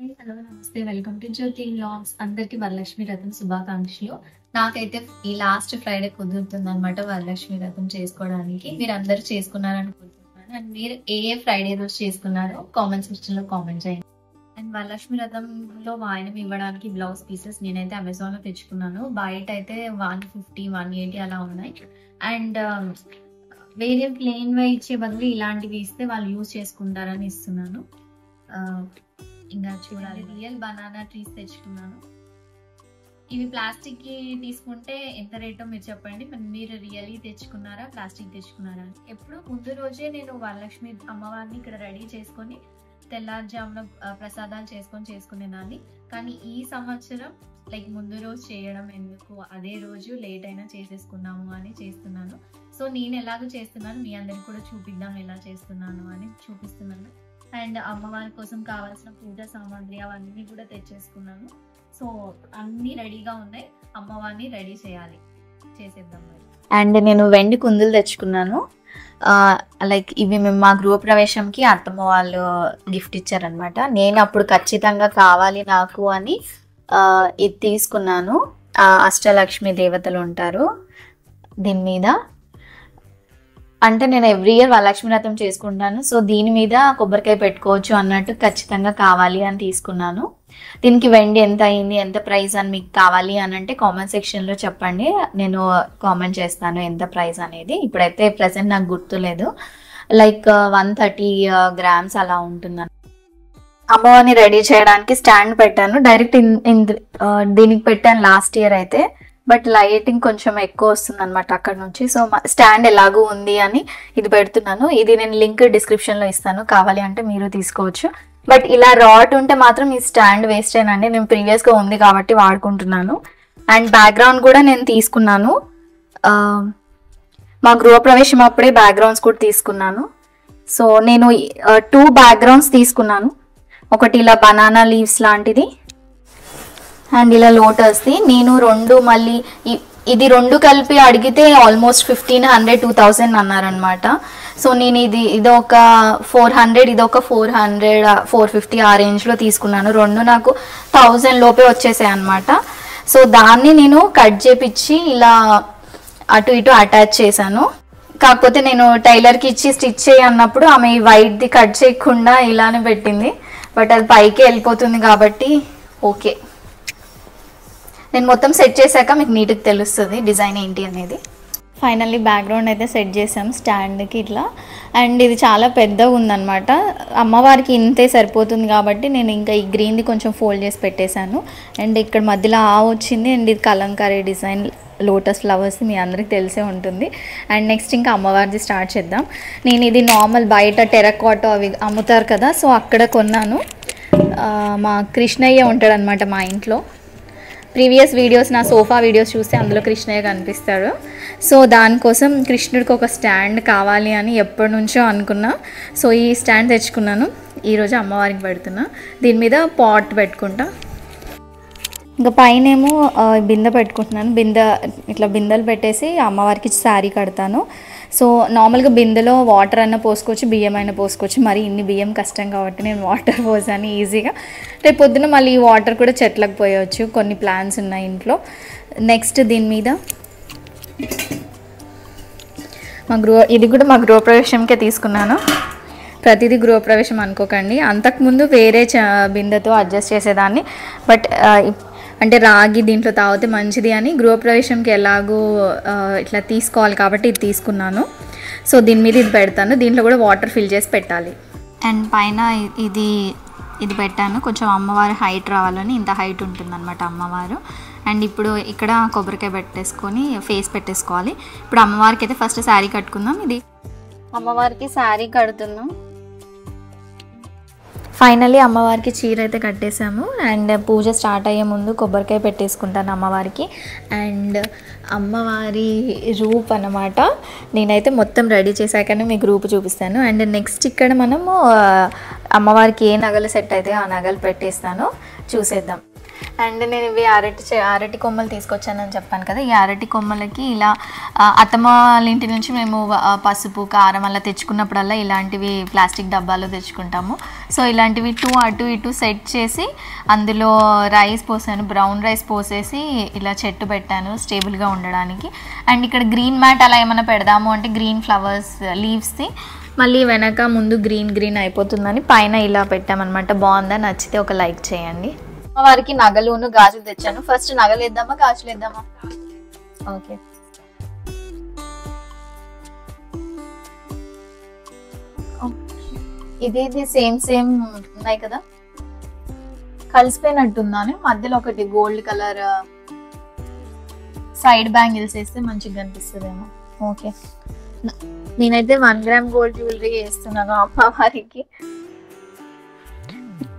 Hello నమస్తే, welcome to Jyothi vlogs. అందరికి వరలక్ష్మి వ్రతం శుభాకాంక్షలు. నాకైతే ఈ లాస్ట్ ఫ్రైడే కుదురుతుంది అనమాట వరలక్ష్మి వ్రతం చేసుకోవడానికి. మీరు అందరూ చేసుకున్నారనుకుంటున్నాను. అండ్ మీరు ఏ ఫ్రైడే రోజు చేసుకున్నారో కామెంట్ సెక్షన్ లో కామెంట్ చేయండి. అండ్ వరలక్ష్మి వ్రతంలో వాయనం ఇవ్వడానికి బ్లౌజ్ పీసెస్ నేనైతే అమెజాన్ లో తెచ్చుకున్నాను. బయట అయితే 150, 180 అలా ఉన్నాయి. అండ్ వేరే ప్లెయిన్ గా ఇచ్చే బదులు ఇలాంటివి ఇస్తే వాళ్ళు యూజ్ చేసుకుంటారని ఇస్తున్నాను. ఇంకా చూడాలి. రియల్ బనానా ట్రీస్ తెచ్చుకున్నాను. ఇవి ప్లాస్టిక్ కి తీసుకుంటే ఎంత రేటో మీరు చెప్పండి. మీరు రియల్లీ తెచ్చుకున్నారా, ప్లాస్టిక్ తెచ్చుకున్నారా? ఎప్పుడు ముందు రోజే నేను వరలక్ష్మి అమ్మవారిని ఇక్కడ రెడీ చేసుకొని తెల్లారుజామున ప్రసాదాలు చేసుకునేదాన్ని. కానీ ఈ సంవత్సరం ముందు రోజు చేయడం ఎందుకు, అదే రోజు లేట్ అయినా చేసేసుకున్నాము అని చేస్తున్నాను. సో నేను ఎలాగో చేస్తున్నాను, మీ అందరికి కూడా చూపిద్దాం ఎలా చేస్తున్నాను అని చూపిస్తున్నాను. అండ్ అమ్మవారి కోసం కావాల్సిన పూజా సామాగ్రి అవన్నీ కూడా తెచ్చేసుకున్నాను. సో అన్ని రెడీగా ఉన్నాయి. అమ్మవారిని రెడీ చేసేద్దాం. అండ్ నేను వెండి కుందులు తెచ్చుకున్నాను. ఇవి మేము మా గృహ ప్రవేశంకి అత్తమ్మ వాళ్ళు గిఫ్ట్ ఇచ్చారనమాట. నేను అప్పుడు ఖచ్చితంగా కావాలి నాకు అని ఇది తీసుకున్నాను. అష్టలక్ష్మి దేవతలు ఉంటారు దీని మీద. అంటే నేను ఎవ్రీ ఇయర్ వరలక్ష్మి వ్రతం చేసుకుంటాను. సో దీని మీద కొబ్బరికాయ పెట్టుకోవచ్చు అన్నట్టు ఖచ్చితంగా కావాలి అని తీసుకున్నాను. దీనికి వెండి ఎంత అయింది, ఎంత ప్రైస్ అని మీకు కావాలి అని అంటే కామెంట్ సెక్షన్లో చెప్పండి. నేను కామెంట్ చేస్తాను ఎంత ప్రైస్ అనేది. ఇప్పుడైతే ప్రెసెంట్ నాకు గుర్తులేదు. 130 grams అలా ఉంటుంది. అమ్మవారిని రెడీ చేయడానికి స్టాండ్ పెట్టాను. డైరెక్ట్ దీనికి పెట్టాను లాస్ట్ ఇయర్ అయితే. బట్ లైటింగ్ కొంచెం ఎక్కువ వస్తుంది అనమాట అక్కడ నుంచి. సో స్టాండ్ ఎలాగూ ఉంది అని ఇది పెడుతున్నాను. ఇది నేను లింక్ డిస్క్రిప్షన్లో ఇస్తాను, కావాలి అంటే మీరు తీసుకోవచ్చు. బట్ ఇలా రాడ్ ఉంటే మాత్రం ఈ స్టాండ్ వేస్ట్ అయినండి. నేను ప్రీవియస్గా ఉంది కాబట్టి వాడుకుంటున్నాను. అండ్ బ్యాక్గ్రౌండ్ కూడా నేను తీసుకున్నాను. మా గృహప్రవేశం అప్పుడే బ్యాక్గ్రౌండ్స్ కూడా తీసుకున్నాను. సో నేను 2 బ్యాక్గ్రౌండ్స్ తీసుకున్నాను. ఒకటి ఇలా బనానా లీవ్స్ లాంటిది అండ్ ఇలా లోటస్ది. నేను 2 మళ్ళీ ఇది 2 కలిపి అడిగితే ఆల్మోస్ట్ 1500, 2000 అన్నారనమాట. సో నేను ఇదొక 400, ఇదొక 400, 450 ఆ రేంజ్లో తీసుకున్నాను. 2 నాకు 1000 లోపే వచ్చేసాయి అనమాట. సో దాన్ని నేను కట్ చేపించి ఇలా అటు ఇటు అటాచ్ చేశాను. కాకపోతే నేను టైలర్కి ఇచ్చి స్టిచ్ చేయి అన్నప్పుడు ఆమె వైట్ది కట్ చేయకుండా ఇలానే పెట్టింది. బట్ అది పైకి వెళ్ళిపోతుంది కాబట్టి ఓకే. నేను మొత్తం సెట్ చేశాక మీకు నీట్గా తెలుస్తుంది డిజైన్ ఏంటి అనేది. ఫైనల్లీ బ్యాక్గ్రౌండ్ అయితే సెట్ చేసాం స్టాండ్కి ఇట్లా. అండ్ ఇది చాలా పెద్దగా ఉందన్నమాట. అమ్మవారికి ఇంతే సరిపోతుంది కాబట్టి నేను ఇంకా ఈ గ్రీన్ది కొంచెం ఫోల్డ్ చేసి పెట్టేశాను. అండ్ ఇక్కడ మధ్యలో వచ్చింది. అండ్ ఇది కలంకారీ డిజైన్ లోటస్ ఫ్లవర్స్ మీ అందరికి తెలిసే ఉంటుంది. అండ్ నెక్స్ట్ ఇంకా అమ్మవారిది స్టార్ట్ చేద్దాం. నేను ఇది నార్మల్ బయట టెరకాటో అవి అమ్ముతారు కదా, సో అక్కడ కొన్నాను. మా కృష్ణయ్య ఉంటాడు అనమాట మా ఇంట్లో. ప్రీవియస్ వీడియోస్, నా సోఫా వీడియోస్ చూస్తే అందులో కృష్ణయ్య కనిపిస్తాడు. సో దానికోసం కృష్ణుడికి ఒక స్టాండ్ కావాలి అని ఎప్పటి నుంచో అనుకున్నా. సో ఈ స్టాండ్ తెచ్చుకున్నాను. ఈరోజు అమ్మవారికి పెడుతున్నా. దీని మీద పాట్ పెట్టుకుంటా. ఇంకా పైనేమో బిందె పెట్టుకుంటున్నాను. ఇట్లా బిందెలు పెట్టేసి అమ్మవారికి శారీ కడతాను. సో నార్మల్గా బిందెలో వాటర్ అయినా పోసుకోవచ్చు, బియ్యం అయినా పోసుకోవచ్చు. మరి ఇన్ని బియ్యం కష్టం కాబట్టి నేను వాటర్ పోసాను ఈజీగా. రేపు పొద్దున మళ్ళీ ఈ వాటర్ కూడా చెట్లకు పోయవచ్చు. కొన్ని ప్లాంట్స్ ఉన్నాయి ఇంట్లో. నెక్స్ట్ దీని మీద ఇది కూడా మా గృహప్రవేశంకే తీసుకున్నాను. ప్రతిదీ గృహప్రవేశం అనుకోకండి. అంతకుముందు వేరే బిందెతో అడ్జస్ట్ చేసేదాన్ని. బట్ అంటే రాగి దీంట్లో తాగితే మంచిది అని గృహప్రవేశంకి ఎలాగో ఇట్లా తీసుకోవాలి కాబట్టి ఇది తీసుకున్నాను. సో దీని మీద ఇది పెడతాను. దీంట్లో కూడా వాటర్ ఫిల్ చేసి పెట్టాలి. అండ్ పైన ఇది పెట్టాను. కొంచెం అమ్మవారి హైట్ రావాలని, ఇంత హైట్ ఉంటుందన్నమాట అమ్మవారు. అండ్ ఇప్పుడు ఇక్కడ కొబ్బరికాయ పెట్టేసుకొని ఫేస్ పెట్టేసుకోవాలి. ఇప్పుడు అమ్మవారికి అయితే ఫస్ట్ శారీ కట్టుకుందాం. ఇది అమ్మవారికి శారీ కడుతున్నాం. ఫైనల్లీ అమ్మవారికి చీర అయితే కట్టేసాము. అండ్ పూజ స్టార్ట్ అయ్యే ముందు కొబ్బరికాయ పెట్టేసుకుంటాను అమ్మవారికి. అండ్ అమ్మవారి రూప్ అన్నమాట. నేనైతే మొత్తం రెడీ చేశాకనే మీకు రూపు చూపిస్తాను. అండ్ నెక్స్ట్ ఇక్కడ మనము అమ్మవారికి ఏ నగలు సెట్ అయితే ఆ నగలు పెట్టేస్తాను, చూసేద్దాం. అండ్ నేను ఇవి అరటి కొమ్మలు తీసుకొచ్చానని చెప్పాను కదా. ఈ అరటి కొమ్మలకి ఇలా అత్తమ్మ వాళ్ళ ఇంటి నుంచి మేము పసుపు కారం అలా తెచ్చుకున్నప్పుడల్లా ఇలాంటివి ప్లాస్టిక్ డబ్బాలో తెచ్చుకుంటాము. సో ఇలాంటివి 2 అటు ఇటు సెట్ చేసి అందులో రైస్ పోసాను, బ్రౌన్ రైస్ పోసేసి ఇలా చెట్టు పెట్టాను స్టేబుల్గా ఉండడానికి. అండ్ ఇక్కడ గ్రీన్ మ్యాట్ అలా ఏమైనా పెడదాము అంటే గ్రీన్ ఫ్లవర్స్ లీవ్స్ది మళ్ళీ వెనక ముందు గ్రీన్ అయిపోతుందని పైన ఇలా పెట్టామన్నమాట. బాగుందా? నచ్చితే ఒక లైక్ చేయండి. వారికి నగలును గాజులు తెచ్చాను. ఫస్ట్ నగలు వేద్దామా గాజులు వేద్దామా? ఓకే. ఇది సేమ్ ఉన్నాయి కదా, కలిసిపోయినట్టుందని. మధ్యలో ఒకటి గోల్డ్ కలర్ సైడ్ బ్యాంగిల్స్ వేస్తే మంచిగా కనిపిస్తుందేమో. ఓకే, నేనైతే 1 గ్రామ్ గోల్డ్ జ్యువెలరీ వేస్తున్నాను అమ్మవారికి.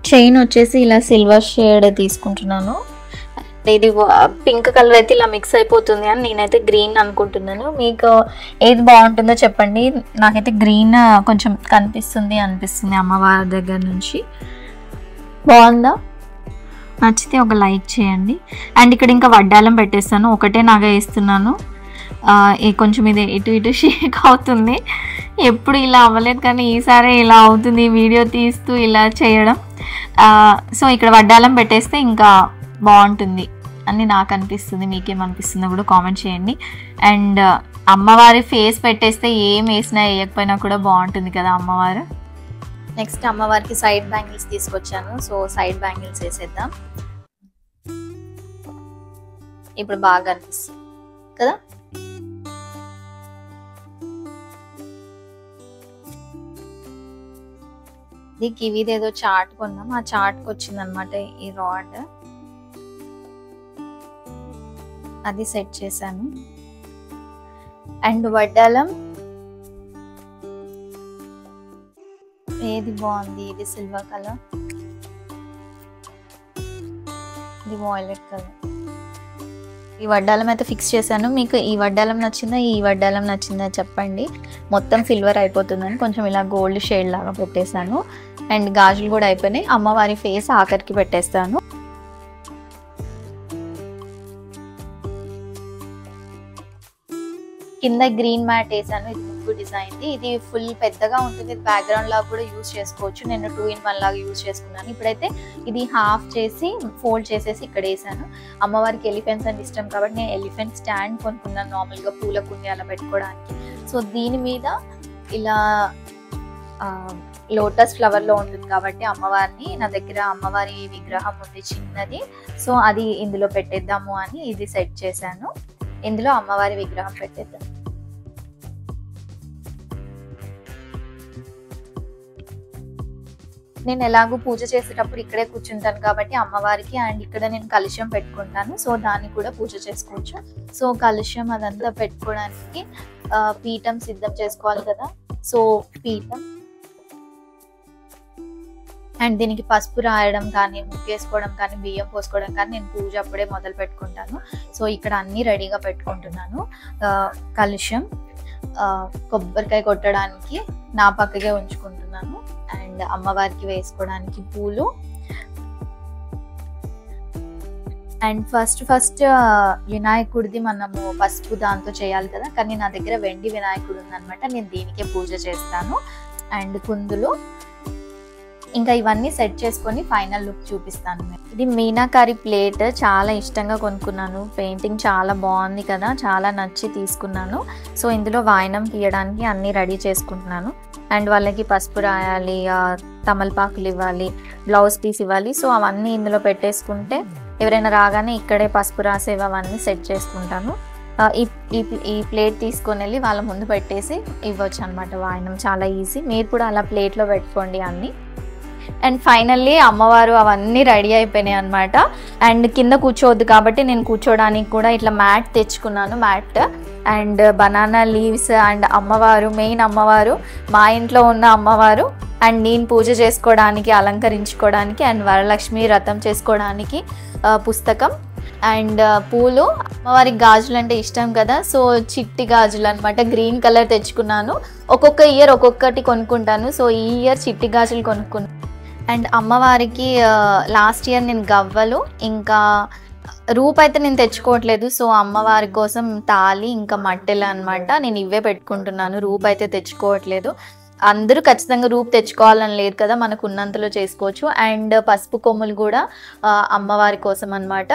చైన్ వచ్చేసి ఇలా సిల్వర్ షేడ్ తీసుకుంటున్నాను. ఇది పింక్ కలర్ అయితే ఇలా మిక్స్ అయిపోతుంది అని నేనైతే గ్రీన్ అనుకుంటున్నాను. మీకు ఏది బాగుంటుందో చెప్పండి. నాకైతే గ్రీన్ కొంచెం అనిపిస్తుంది అమ్మవారి దగ్గర నుంచి. బాగుందా? నచ్చితే ఒక లైక్ చేయండి. అండ్ ఇక్కడ ఇంకా వడ్డాలం పెట్టేస్తాను. ఒకటే నగ వేస్తున్నాను. కొంచెం ఇది ఇటు షేక్ అవుతుంది. ఎప్పుడు ఇలా అవ్వలేదు కానీ ఈసారి ఇలా అవుతుంది వీడియో తీస్తూ ఇలా చేయడం. సో ఇక్కడ వడ్డాలం పెట్టేస్తే ఇంకా బాగుంటుంది అని నాకు అనిపిస్తుంది. మీకేమనిపిస్తుందో కూడా కామెంట్ చేయండి. అండ్ అమ్మవారి ఫేస్ పెట్టేస్తే ఏం వేసినా వేయకపోయినా కూడా బాగుంటుంది కదా అమ్మవారు. నెక్స్ట్ అమ్మవారికి సైడ్ బ్యాంగిల్స్ తీసుకొచ్చాను. సో సైడ్ బ్యాంగిల్స్ వేసేద్దాం. ఇప్పుడు బాగా అనిపిస్తుంది కదా. ఇదేదో చాట్ కొన్నాం. ఆ చాట్కి వచ్చిందనమాట ఈ రాడ్. అది సెట్ చేశాను. అండ్ వడ్డాలం ఏది బాగుంది? ఇది సిల్వర్ కలర్, ఇది వాయిలెట్ కలర్. ఈ వడ్డాలం అయితే ఫిక్స్ చేశాను. మీకు ఈ వడ్డాలం నచ్చిందా ఈ వడ్డాలం నచ్చిందా చెప్పండి. మొత్తం సిల్వర్ అయిపోతుందని కొంచెం ఇలా గోల్డ్ షేడ్ లాగా పెట్టేశాను. అండ్ గాజులు కూడా అయిపోయినాయి. అమ్మవారి ఫేస్ ఆఖరికి పెట్టేస్తాను. కింద గ్రీన్ మ్యాట్ వేసాను. ఇది ముగ్గు డిజైన్ది. ఇది ఫుల్ పెద్దగా ఉంటుంది. బ్యాక్గ్రౌండ్ లాగా కూడా యూజ్ చేసుకోవచ్చు. నేను 2 in 1 లాగా యూజ్ చేసుకున్నాను. ఇప్పుడైతే ఇది హాఫ్ చేసి ఫోల్డ్ చేసేసి ఇక్కడ వేసాను. అమ్మవారికి ఎలిఫెంట్స్ అంటే ఇష్టం కాబట్టి నేను ఎలిఫెంట్ స్టాండ్ కొనుక్కున్నాను నార్మల్గా పూల కుండి అలా పెట్టుకోవడానికి. సో దీని మీద ఇలా లోటస్ ఫ్లవర్ లో ఉంటుంది కాబట్టి అమ్మవారిని, నా దగ్గర అమ్మవారి విగ్రహం ఉంది చిన్నది. సో అది ఇందులో పెట్టేద్దాము అని ఇది సెట్ చేశాను. ఇందులో అమ్మవారి విగ్రహం పెట్టేద్దాం. నేను ఎలాగో పూజ చేసేటప్పుడు ఇక్కడే కూర్చుంటాను కాబట్టి అమ్మవారికి, అండ్ ఇక్కడ నేను కలశం పెట్టుకుంటాను. సో దాన్ని కూడా పూజ చేసుకోవచ్చు. సో కలశం అదంతా పెట్టుకోవడానికి పీఠం సిద్ధం చేసుకోవాలి కదా. సో పీఠం అండ్ దీనికి పసుపు రాయడం కానీ, ముగ్గేసుకోవడం కానీ, బియ్యం పోసుకోవడం కానీ నేను పూజ అప్పుడే మొదలు పెట్టుకుంటాను. సో ఇక్కడ అన్నీ రెడీగా పెట్టుకుంటున్నాను. కలశం, కొబ్బరికాయ కొట్టడానికి నా పక్కకే ఉంచుకుంటున్నాను. అండ్ అమ్మవారికి వేసుకోవడానికి పూలు. అండ్ ఫస్ట్ వినాయకుడిది మనము పసుపు దాంతో చేయాలి కదా, కానీ నా దగ్గర వెండి వినాయకుడు ఉందనమాట. నేను దీనికే పూజ చేస్తాను. అండ్ కుందులు, ఇంకా ఇవన్నీ సెట్ చేసుకొని ఫైనల్ లుక్ చూపిస్తాను. ఇది మీనాకారి ప్లేట్ చాలా ఇష్టంగా కొనుక్కున్నాను. పెయింటింగ్ చాలా బాగుంది కదా, చాలా నచ్చి తీసుకున్నాను. సో ఇందులో వాయనం తీయడానికి అన్నీ రెడీ చేసుకుంటున్నాను. అండ్ వాళ్ళకి పసుపు రాయాలి, తమలపాకులు ఇవ్వాలి, బ్లౌజ్ పీస్ ఇవ్వాలి. సో అవన్నీ ఇందులో పెట్టేసుకుంటే ఎవరైనా రాగానే ఇక్కడే పసుపు రాసేవి అవన్నీ సెట్ చేసుకుంటాను. ఈ ప్లేట్ తీసుకొని వెళ్ళి వాళ్ళ ముందు పెట్టేసి ఇవ్వచ్చు అనమాట వాయనం. చాలా ఈజీ. మీరు కూడా అలా ప్లేట్లో పెట్టుకోండి అన్నీ. అండ్ ఫైనల్లీ అమ్మవారు అవన్నీ రెడీ అయిపోయినాయి అనమాట. అండ్ కింద కూర్చోవద్దు కాబట్టి నేను కూర్చోడానికి కూడా ఇట్లా మ్యాట్ తెచ్చుకున్నాను. Mat and banana leaves. And అమ్మవారు, మెయిన్ అమ్మవారు, మా ఇంట్లో ఉన్న అమ్మవారు, అండ్ నేను పూజ చేసుకోవడానికి, అలంకరించుకోవడానికి, అండ్ వరలక్ష్మి వ్రతం చేసుకోవడానికి పుస్తకం అండ్ పూలు. అమ్మవారికి గాజులు అంటే ఇష్టం కదా, సో చిట్టి గాజులు అనమాట. గ్రీన్ కలర్ తెచ్చుకున్నాను. ఒక్కొక్క ఇయర్ ఒక్కొక్కటి కొనుక్కుంటాను. సో ఈ ఇయర్ చిట్టి గాజులు కొనుక్కున్నాను. అండ్ అమ్మవారికి లాస్ట్ ఇయర్ నేను గవ్వలు ఇంకా రూప్ అయితే నేను తెచ్చుకోవట్లేదు. సో అమ్మవారి కోసం తాళి ఇంకా మట్టెలు అనమాట, నేను ఇవే పెట్టుకుంటున్నాను. రూప్ అయితే తెచ్చుకోవట్లేదు. అందరూ ఖచ్చితంగా రూప్ తెచ్చుకోవాలని లేదు కదా, మనకు ఉన్నంతలో చేసుకోవచ్చు. అండ్ పసుపు కొమ్ములు కూడా అమ్మవారి కోసం అనమాట.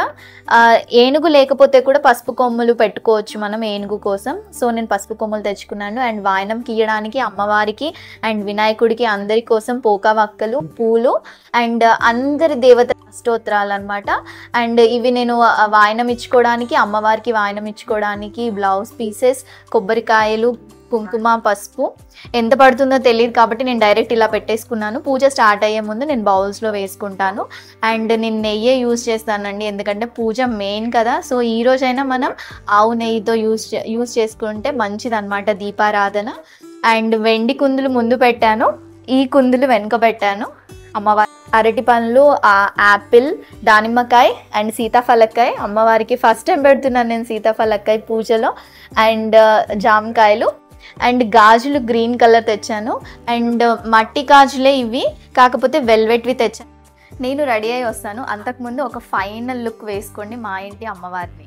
ఏనుగు లేకపోతే కూడా పసుపు కొమ్ములు పెట్టుకోవచ్చు మనం ఏనుగు కోసం. సో నేను పసుపు కొమ్ములు తెచ్చుకున్నాను. అండ్ వాయనం గీయడానికి అమ్మవారికి అండ్ వినాయకుడికి అందరి కోసం పోకా వక్కలు, పూలు అండ్ అందరి దేవత స్తోత్రాలు అనమాట. అండ్ ఇవి నేను వాయనం ఇచ్చుకోవడానికి, అమ్మవారికి వాయనం ఇచ్చుకోవడానికి బ్లౌజ్ పీసెస్, కొబ్బరికాయలు, కుంకుమ, పసుపు ఎంత పడుతుందో తెలియదు కాబట్టి నేను డైరెక్ట్ ఇలా పెట్టేసుకున్నాను. పూజ స్టార్ట్ అయ్యే ముందు నేను బౌల్స్లో వేసుకుంటాను. అండ్ నేను నెయ్యే యూజ్ చేస్తానండి, ఎందుకంటే పూజ మెయిన్ కదా. సో ఈ రోజైనా మనం ఆవు నెయ్యితో యూజ్ చేసుకుంటే మంచిదన్నమాట దీపారాధన. అండ్ వెండి కుందులు ముందు పెట్టాను, ఈ కుందులు వెనుక పెట్టాను. అమ్మవారి అరటి పండ్లు, యాపిల్, దానిమ్మకాయ అండ్ సీతాఫలక్కాయ. అమ్మవారికి ఫస్ట్ టైం పెడుతున్నాను నేను సీతాఫలక్కాయ పూజలో. అండ్ జామకాయలు అండ్ గాజులు గ్రీన్ కలర్ తెచ్చాను. అండ్ మట్టి గాజులే ఇవి, కాకపోతే వెల్వెట్వి తెచ్చాను. నేను రెడీ అయ్యి వస్తాను. అంతకుముందు ఒక ఫైనల్ లుక్ వేసుకోండి మా ఇంటి అమ్మవారిని.